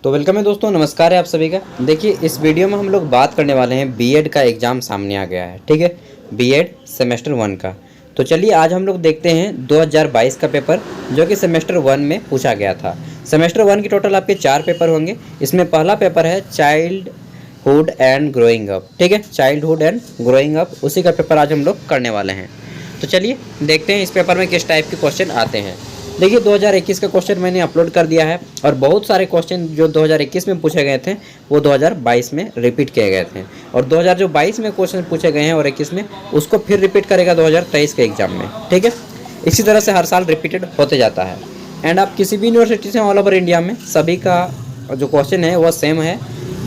तो वेलकम है दोस्तों, नमस्कार है आप सभी का। देखिए इस वीडियो में हम लोग बात करने वाले हैं बीएड का एग्ज़ाम सामने आ गया है, ठीक है। बीएड सेमेस्टर 1 का। तो चलिए आज हम लोग देखते हैं 2022 का पेपर जो कि सेमेस्टर 1 में पूछा गया था। सेमेस्टर 1 की टोटल आपके 4 पेपर होंगे। इसमें पहला पेपर है चाइल्डहुड एंड ग्रोइंग अप, ठीक है। चाइल्डहुड एंड ग्रोइंग अप, उसी का पेपर आज हम लोग करने वाले हैं। तो चलिए देखते हैं इस पेपर में किस टाइप के क्वेश्चन आते हैं। देखिए 2021 का क्वेश्चन मैंने अपलोड कर दिया है और बहुत सारे क्वेश्चन जो 2021 में पूछे गए थे वो 2022 में रिपीट किए गए थे, और 2022 में क्वेश्चन पूछे गए हैं और 21 में उसको फिर रिपीट करेगा 2023 के एग्जाम में, ठीक है। इसी तरह से हर साल रिपीटेड होते जाता है। एंड आप किसी भी यूनिवर्सिटी से ऑल ओवर इंडिया में सभी का जो क्वेश्चन है वह सेम है,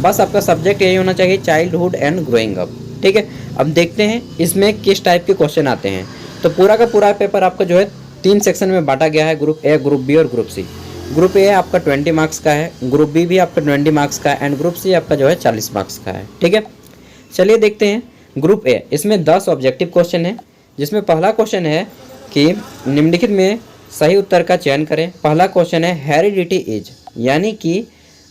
बस आपका सब्जेक्ट यही होना चाहिए, चाइल्डहुड एंड ग्रोइंग अप, ठीक है। अब देखते हैं इसमें किस टाइप के क्वेश्चन आते हैं। तो पूरा का पूरा पेपर आपका जो है 3 सेक्शन में बांटा गया है, ग्रुप ए, ग्रुप बी और ग्रुप सी। ग्रुप ए आपका 20 मार्क्स का है, ग्रुप बी भी आपका 20 मार्क्स का है, एंड ग्रुप सी आपका जो है 40 मार्क्स का है, ठीक है। चलिए देखते हैं ग्रुप ए। इसमें 10 ऑब्जेक्टिव क्वेश्चन है, जिसमें पहला क्वेश्चन है कि निम्नलिखित में सही उत्तर का चयन करें। पहला क्वेश्चन है हेरिडिटी इज, यानी कि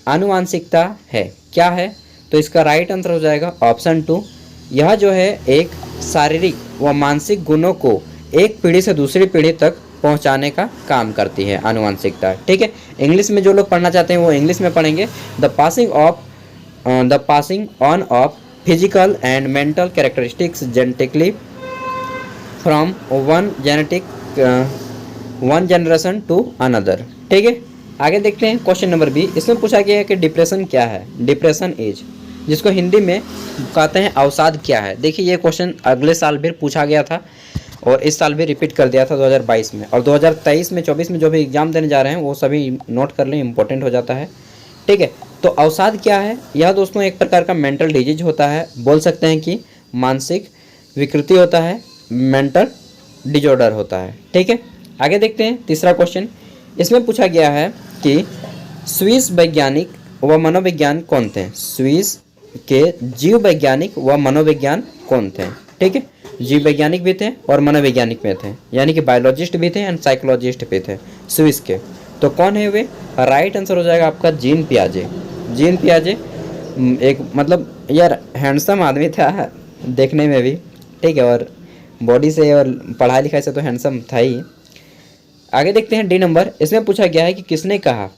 आनुवांशिकता है, क्या है? तो इसका राइट आंसर हो जाएगा ऑप्शन 2। यह जो है एक शारीरिक व मानसिक गुणों को एक पीढ़ी से दूसरी पीढ़ी तक पहुंचाने का काम करती है आनुवंशिकता, ठीक है। इंग्लिश में जो लोग पढ़ना चाहते हैं वो इंग्लिश में पढ़ेंगे। The passing on of physical and mental characteristics genetically from one generation to another, ठीक है। आगे देखते हैं क्वेश्चन नंबर बी। इसमें पूछा गया है कि डिप्रेशन क्या है। डिप्रेशन इज, जिसको हिंदी में कहते हैं अवसाद, क्या है। देखिए ये क्वेश्चन अगले साल भी पूछा गया था और इस साल भी रिपीट कर दिया था 2022 में, और 2023 में 24 में जो भी एग्जाम देने जा रहे हैं वो सभी नोट कर लें, इंपॉर्टेंट हो जाता है, ठीक है। तो अवसाद क्या है? यह दोस्तों एक प्रकार का मेंटल डिजीज होता है, बोल सकते हैं कि मानसिक विकृति होता है, मेंटल डिजॉर्डर होता है, ठीक है। आगे देखते हैं तीसरा क्वेश्चन। इसमें पूछा गया है कि स्विस वैज्ञानिक व मनोविज्ञान कौन थे। स्विस के जीव वैज्ञानिक व मनोविज्ञान कौन थे, ठीक है। जीव वैज्ञानिक भी थे और मनोवैज्ञानिक में थे, यानी कि बायोलॉजिस्ट भी थे एंड साइकोलॉजिस्ट भी थे स्विस के। तो कौन है वे? राइट आंसर हो जाएगा आपका जीन पियाजे। जीन पियाजे एक मतलब यार हैंडसम आदमी था देखने में भी, ठीक है, और बॉडी से और पढ़ाई लिखाई से तो हैंडसम था ही। आगे देखते हैं डी नंबर। इसमें पूछा गया है कि किसने कहा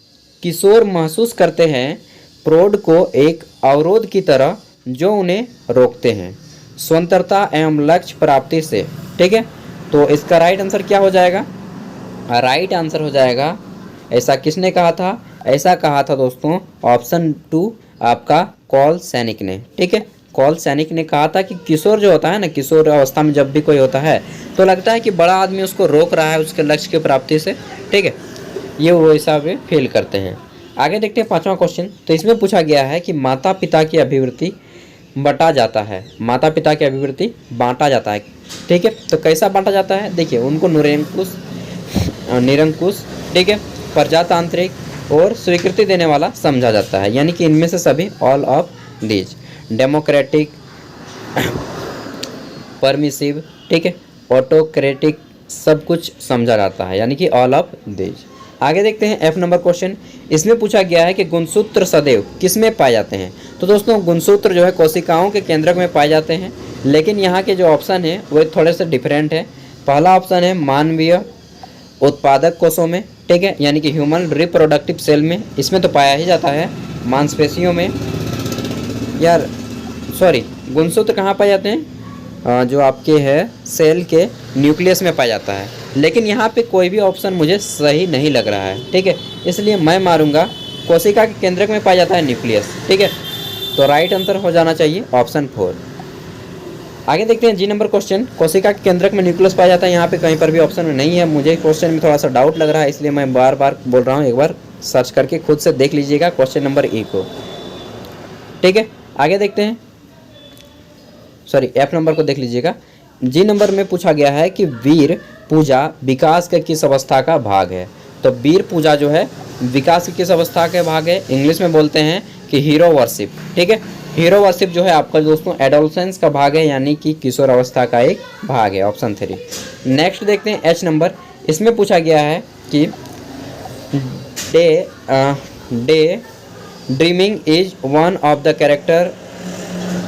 किशोर महसूस करते हैं प्रौढ़ को एक अवरोध की तरह जो उन्हें रोकते हैं स्वतंत्रता एवं लक्ष्य प्राप्ति से, ठीक है। तो इसका राइट आंसर क्या हो जाएगा? राइट आंसर हो जाएगा, ऐसा किसने कहा था? ऐसा कहा था दोस्तों ऑप्शन 2 आपका कॉल सैनिक ने, ठीक है। कॉल सैनिक ने कहा था कि किशोर जो होता है ना, किशोर अवस्था में जब भी कोई होता है तो लगता है कि बड़ा आदमी उसको रोक रहा है उसके लक्ष्य की प्राप्ति से, ठीक है। ये वो ऐसा वे फील करते हैं। आगे देखते हैं पाँचवा क्वेश्चन। तो इसमें पूछा गया है कि माता पिता की अभिवृत्ति बटा जाता है। माता पिता की अभिवृत्ति बांटा जाता है, ठीक है। तो कैसा बांटा जाता है? देखिए उनको निरंकुश, ठीक है, प्रजातांत्रिक और स्वीकृति देने वाला समझा जाता है, यानी कि इनमें से सभी, all of these, democratic, permissive, ठीक है, ऑटोक्रेटिक, सब कुछ समझा जाता है, यानी कि ऑल ऑफ दीज। आगे देखते हैं एफ नंबर क्वेश्चन। इसमें पूछा गया है कि गुणसूत्र सदैव किस में पाए जाते हैं। तो दोस्तों गुणसूत्र जो है कोशिकाओं के केंद्रक में पाए जाते हैं, लेकिन यहाँ के जो ऑप्शन है वो थोड़े से डिफरेंट है। पहला ऑप्शन है मानवीय उत्पादक कोषों में, ठीक है, यानी कि ह्यूमन रिप्रोडक्टिव सेल में, इसमें तो पाया ही जाता है। मांसपेशियों में, यार सॉरी, गुणसूत्र कहाँ पाए जाते हैं? जो आपके है सेल के न्यूक्लियस में पाया जाता है, लेकिन यहाँ पे कोई भी ऑप्शन मुझे सही नहीं लग रहा है, ठीक है। इसलिए मैं मारूंगा कोशिका के केंद्रक में पाया जाता है न्यूक्लियस, ठीक है। तो राइट आंसर हो जाना चाहिए ऑप्शन 4। आगे देखते हैं जी नंबर क्वेश्चन। कोशिका के केंद्रक में न्यूक्लियस पाया जाता है, यहाँ पे कहीं पर भी ऑप्शन में नहीं है। मुझे क्वेश्चन में थोड़ा सा डाउट लग रहा है, इसलिए मैं बार बार बोल रहा हूँ, एक बार सर्च करके खुद से देख लीजिएगा क्वेश्चन नंबर ए को, ठीक है। आगे देखते हैं, सॉरी एफ नंबर को देख लीजिएगा। जी नंबर में पूछा गया है कि वीर पूजा विकास के किस अवस्था का भाग है। तो वीर पूजा जो है विकास की किस अवस्था का भाग है? इंग्लिश में बोलते हैं कि हीरो वर्शिप, ठीक है। हीरो वर्शिप जो है आपका दोस्तों एडोलसेंस का भाग है, यानी कि किशोर अवस्था का एक भाग है, ऑप्शन 3। नेक्स्ट देखते हैं एच नंबर। इसमें पूछा गया है कि day dreaming is one of the character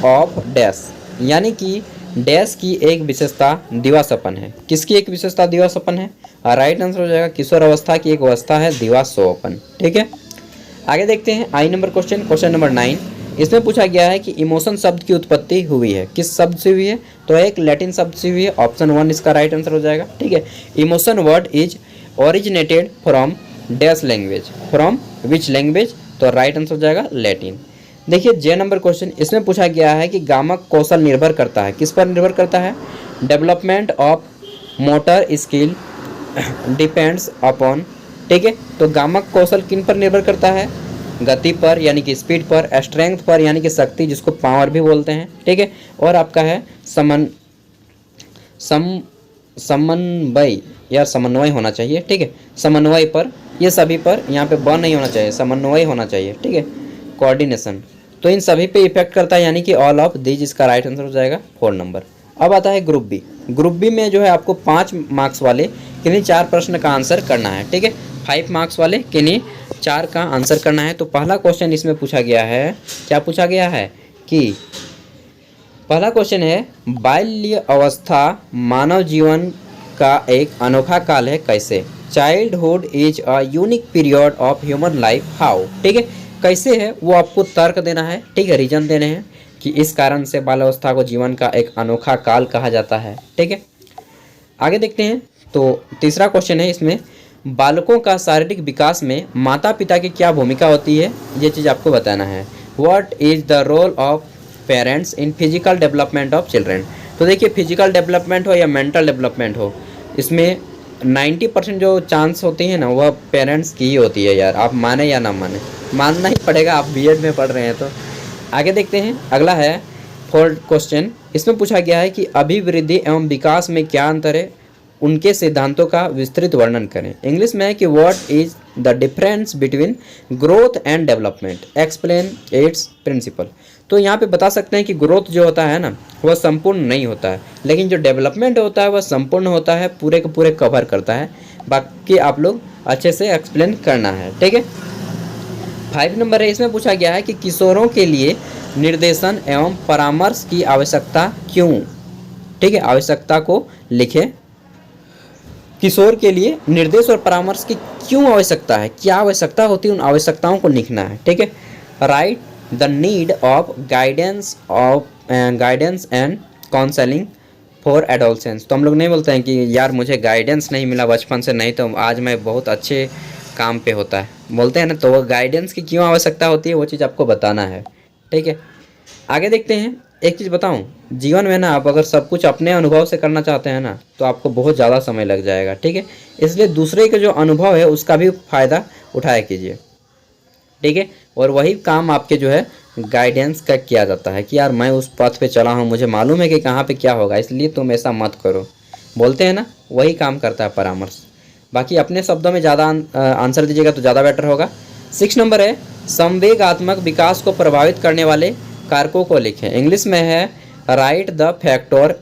of dash, यानी कि डैश की एक विशेषता दिवासपन है। किसकी एक विशेषता दिवासपन है? राइट आंसर हो जाएगा किशोर अवस्था की एक अवस्था है दिवास्वपन। ठीक है, आगे देखते हैं आई नंबर क्वेश्चन, क्वेश्चन नंबर 9। इसमें पूछा गया है कि इमोशन शब्द की उत्पत्ति हुई है, किस शब्द से हुई है? तो एक लैटिन शब्द से हुई है, ऑप्शन 1 इसका राइट आंसर हो जाएगा। ठीक है, emotion word is originated from dash language, from which language? तो राइट आंसर हो जाएगा लैटिन। देखिए जे नंबर क्वेश्चन, इसमें पूछा गया है कि गामक कौशल निर्भर करता है, किस पर निर्भर करता है? Development of motor skill depends upon. ठीक है, तो गामक कौशल किन पर निर्भर करता है? गति पर यानी कि स्पीड पर, स्ट्रेंथ पर यानी कि शक्ति जिसको पावर भी बोलते हैं। ठीक है, और आपका है समन्वय या समन्वय होना चाहिए। ठीक है, समन्वय पर, ये सभी पर, यहाँ पे ब नहीं होना चाहिए, समन्वय होना चाहिए। ठीक है, कोऑर्डिनेशन, तो इन सभी पे इफेक्ट करता है, यानी कि ऑल ऑफ दीज इसका राइट आंसर हो जाएगा 4 नंबर। अब आता है ग्रुप बी। ग्रुप बी में जो है आपको 5 मार्क्स वाले किन्हीं 4 प्रश्न का आंसर करना है। ठीक है, 5 मार्क्स वाले किन्हीं 4 का आंसर करना है। तो पहला क्वेश्चन इसमें पूछा गया है, क्या पूछा गया है कि पहला क्वेश्चन है बाल्य अवस्था मानव जीवन का एक अनोखा काल है, कैसे? Childhood is a unique period of human life, how? ठीक है, कैसे है वो आपको तर्क देना है। ठीक है, रीजन देने हैं कि इस कारण से बाल्यावस्था को जीवन का एक अनोखा काल कहा जाता है। ठीक है, आगे देखते हैं। तो तीसरा क्वेश्चन है इसमें, बालकों का शारीरिक विकास में माता पिता की क्या भूमिका होती है, ये चीज़ आपको बताना है। What is the role of parents in physical development of children? तो देखिए, फिजिकल डेवलपमेंट हो या मेंटल डेवलपमेंट हो, इसमें 90% जो चांस होती है ना, वह पेरेंट्स की ही होती है यार, आप माने या ना माने, मानना ही पड़ेगा, आप बीएड में पढ़ रहे हैं तो। आगे देखते हैं, अगला है 4th क्वेश्चन। इसमें पूछा गया है कि अभिवृद्धि एवं विकास में क्या अंतर है, उनके सिद्धांतों का विस्तृत वर्णन करें। इंग्लिश में है कि what is the difference between growth and development, explain its principle. तो यहाँ पे बता सकते हैं कि ग्रोथ जो होता है ना, वह संपूर्ण नहीं होता है, लेकिन जो डेवलपमेंट होता है वह संपूर्ण होता है, पूरे के पूरे कवर करता है। बाकी आप लोग अच्छे से एक्सप्लेन करना है। ठीक है, 5 नंबर है, इसमें पूछा गया है कि किशोरों के लिए निर्देशन एवं परामर्श की आवश्यकता क्यों? ठीक है, आवश्यकता को लिखें। किशोर के लिए निर्देश और परामर्श की क्यों आवश्यकता है, क्या आवश्यकता होती है, उन आवश्यकताओं को लिखना है। ठीक है, right the need of guidance and counselling for adolescence. तो हम लोग नहीं बोलते हैं कि यार मुझे गाइडेंस नहीं मिला बचपन से, नहीं तो आज मैं बहुत अच्छे काम पे होता है, बोलते हैं ना, तो वो गाइडेंस की क्यों आवश्यकता होती है वो चीज़ आपको बताना है। ठीक है, आगे देखते हैं। एक चीज़ बताऊं, जीवन में ना आप अगर सब कुछ अपने अनुभव से करना चाहते हैं ना, तो आपको बहुत ज़्यादा समय लग जाएगा। ठीक है, इसलिए दूसरे के जो अनुभव है उसका भी फ़ायदा उठाया कीजिए। ठीक है, और वही काम आपके जो है गाइडेंस का किया जाता है कि यार मैं उस पथ पे चला हूँ, मुझे मालूम है कि कहाँ पे क्या होगा, इसलिए तुम ऐसा मत करो, बोलते हैं ना, वही काम करता है परामर्श। बाकी अपने शब्दों में ज़्यादा आंसर दीजिएगा तो ज़्यादा बेटर होगा। 6 नंबर है, संवेगात्मक विकास को प्रभावित करने वाले कारकों को लिखें। इंग्लिश में है right the factor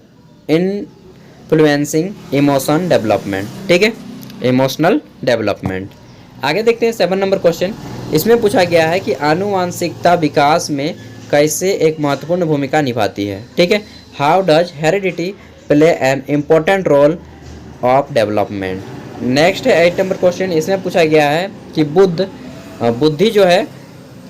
influencing emotion development. ठीक है, इमोशनल डेवलपमेंट। आगे देखते हैं 7 नंबर क्वेश्चन। इसमें पूछा गया है कि आनुवांशिकता विकास में कैसे एक महत्वपूर्ण भूमिका निभाती है। ठीक है, how does heredity play an important role of development. Next है 8 नंबर क्वेश्चन। इसमें पूछा गया है कि बुद्धि जो है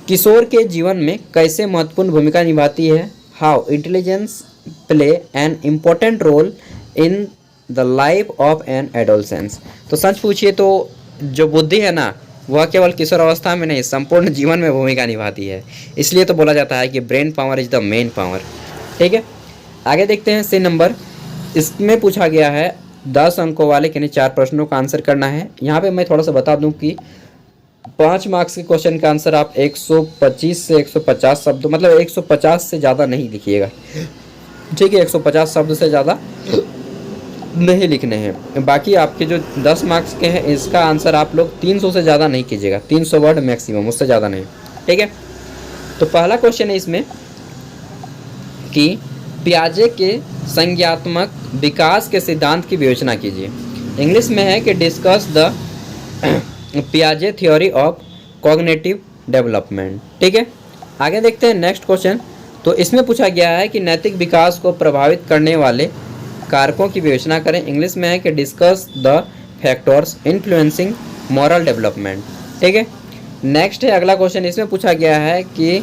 किशोर के जीवन में कैसे महत्वपूर्ण भूमिका निभाती है। How intelligence play an important role in the life of an adolescence. तो सच पूछिए तो जो बुद्धि है ना, वह केवल किशोर अवस्था में नहीं, संपूर्ण जीवन में भूमिका निभाती है। इसलिए तो बोला जाता है कि brain power is the main power. ठीक है, आगे देखते हैं 6 नंबर। इसमें पूछा गया है 10 अंकों वाले किन्हीं 4 प्रश्नों का आंसर करना है। यहाँ पे मैं थोड़ा सा बता दूं कि 5 मार्क्स के क्वेश्चन का आंसर आप 125 से 150 शब्द, मतलब 150 से ज़्यादा नहीं लिखिएगा। ठीक है, 150 शब्द से ज़्यादा नहीं लिखने हैं। बाकी आपके जो 10 मार्क्स के हैं इसका आंसर आप लोग 300 से ज़्यादा नहीं कीजिएगा, 300 वर्ड मैक्सिमम, उससे ज़्यादा नहीं। ठीक है, तो पहला क्वेश्चन है इसमें कि पियाजे के संज्ञात्मक विकास के सिद्धांत की विवेचना कीजिए। इंग्लिश में है कि डिस्कस द पियाजे थ्योरी ऑफ कॉग्निटिव डेवलपमेंट। ठीक है, आगे देखते हैं नेक्स्ट क्वेश्चन। तो इसमें पूछा गया है कि नैतिक विकास को प्रभावित करने वाले कारकों की विवेचना करें। इंग्लिश में है कि discuss the factors influencing moral development. ठीक है, नेक्स्ट है अगला क्वेश्चन। इसमें पूछा गया है कि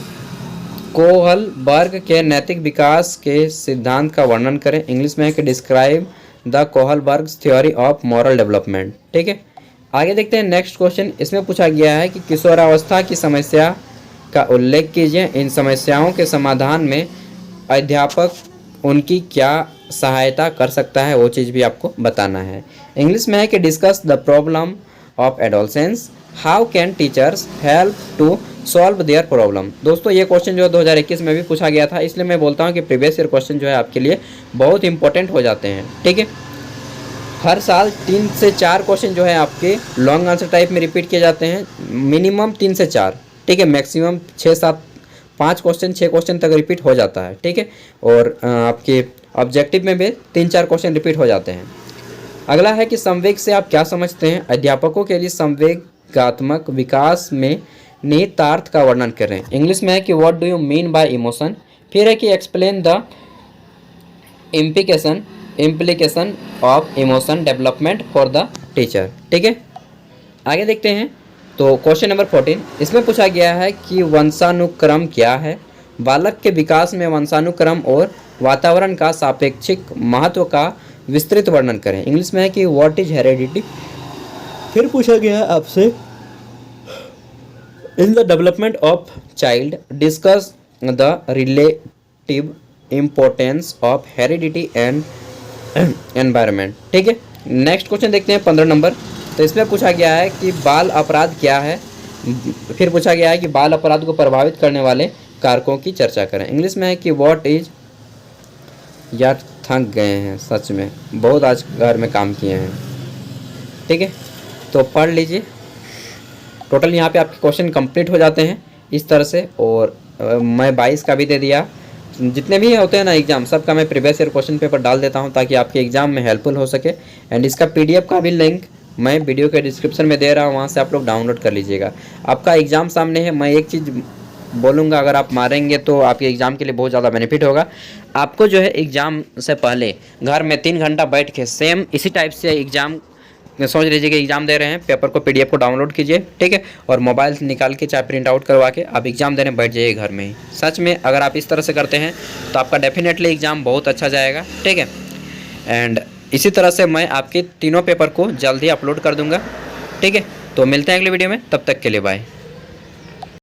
कोहलबर्ग के नैतिक विकास के सिद्धांत का वर्णन करें। इंग्लिश में है कि describe the Kohlberg's theory of moral development. ठीक है, आगे देखते हैं नेक्स्ट क्वेश्चन। इसमें पूछा गया है कि किशोरावस्था की समस्या का उल्लेख कीजिए। इन समस्याओं के समाधान में अध्यापक उनकी क्या सहायता कर सकता है, वो चीज़ भी आपको बताना है। इंग्लिश में है कि discuss the problem of adolescence, how can teachers help to solve their problem. दोस्तों ये क्वेश्चन जो है 2021 में भी पूछा गया था, इसलिए मैं बोलता हूँ कि प्रीवियस ईयर क्वेश्चन जो है आपके लिए बहुत इंपॉर्टेंट हो जाते हैं। ठीक है, हर साल 3 से 4 क्वेश्चन जो है आपके लॉन्ग आंसर टाइप में रिपीट किए जाते हैं, मिनिमम 3 से 4। ठीक है, मैक्सिमम 5 क्वेश्चन 6 क्वेश्चन तक रिपीट हो जाता है। ठीक है, और आपके ऑब्जेक्टिव में भी 3-4 क्वेश्चन रिपीट हो जाते हैं। अगला है कि संवेग से आप क्या समझते हैं। अध्यापकों के लिए संवेगात्मक विकास में निहितार्थ का वर्णन करें। इंग्लिश में है कि what do you mean by emotion. फिर है कि explain the implication of emotion development for the teacher. ठीक है, आगे देखते हैं। तो क्वेश्चन नंबर 14, इसमें पूछा गया है कि वंशानुक्रम क्या है। बालक के विकास में वंशानुक्रम और वातावरण का सापेक्षिक महत्व का विस्तृत वर्णन करें। इंग्लिश में है कि व्हाट इज हेरेडिटी। फिर पूछा गया है आपसे in the development of child discuss the relative importance of heredity and environment. ठीक है, नेक्स्ट क्वेश्चन देखते हैं 15 नंबर। तो इसमें पूछा गया है कि बाल अपराध क्या है। फिर पूछा गया है कि बाल अपराध को प्रभावित करने वाले कारकों की चर्चा करें। इंग्लिश में है कि व्हाट इज, यार थक गए हैं सच में, बहुत आज घर में काम किए हैं। ठीक है, तो पढ़ लीजिए। टोटल यहाँ पे आपके क्वेश्चन कंप्लीट हो जाते हैं इस तरह से। और मैं 22 का भी दे दिया, जितने भी होते हैं ना एग्जाम, सबका मैं प्रीवियस ईयर क्वेश्चन पेपर डाल देता हूँ ताकि आपके एग्जाम में हेल्पफुल हो सके। एंड इसका PDF का भी लिंक मैं वीडियो के डिस्क्रिप्शन में दे रहा हूँ, वहाँ से आप लोग डाउनलोड कर लीजिएगा। आपका एग्ज़ाम सामने है, मैं एक चीज़ बोलूँगा, अगर आप मारेंगे तो आपके एग्ज़ाम के लिए बहुत ज़्यादा बेनिफिट होगा। आपको जो है एग्ज़ाम से पहले घर में 3 घंटा बैठ के सेम इसी टाइप से एग्ज़ाम सोच लीजिए कि एग्ज़ाम दे रहे हैं, पेपर को PDF को डाउनलोड कीजिए। ठीक है, और मोबाइल से निकाल के चाहे प्रिंट आउट करवा के आप एग्ज़ाम देने बैठ जाइए घर में ही। सच में अगर आप इस तरह से करते हैं तो आपका डेफिनेटली एग्ज़ाम बहुत अच्छा जाएगा। ठीक है, एंड इसी तरह से मैं आपके तीनों पेपर को जल्दी अपलोड कर दूंगा। ठीक है, तो मिलते हैं अगले वीडियो में, तब तक के लिए बाय।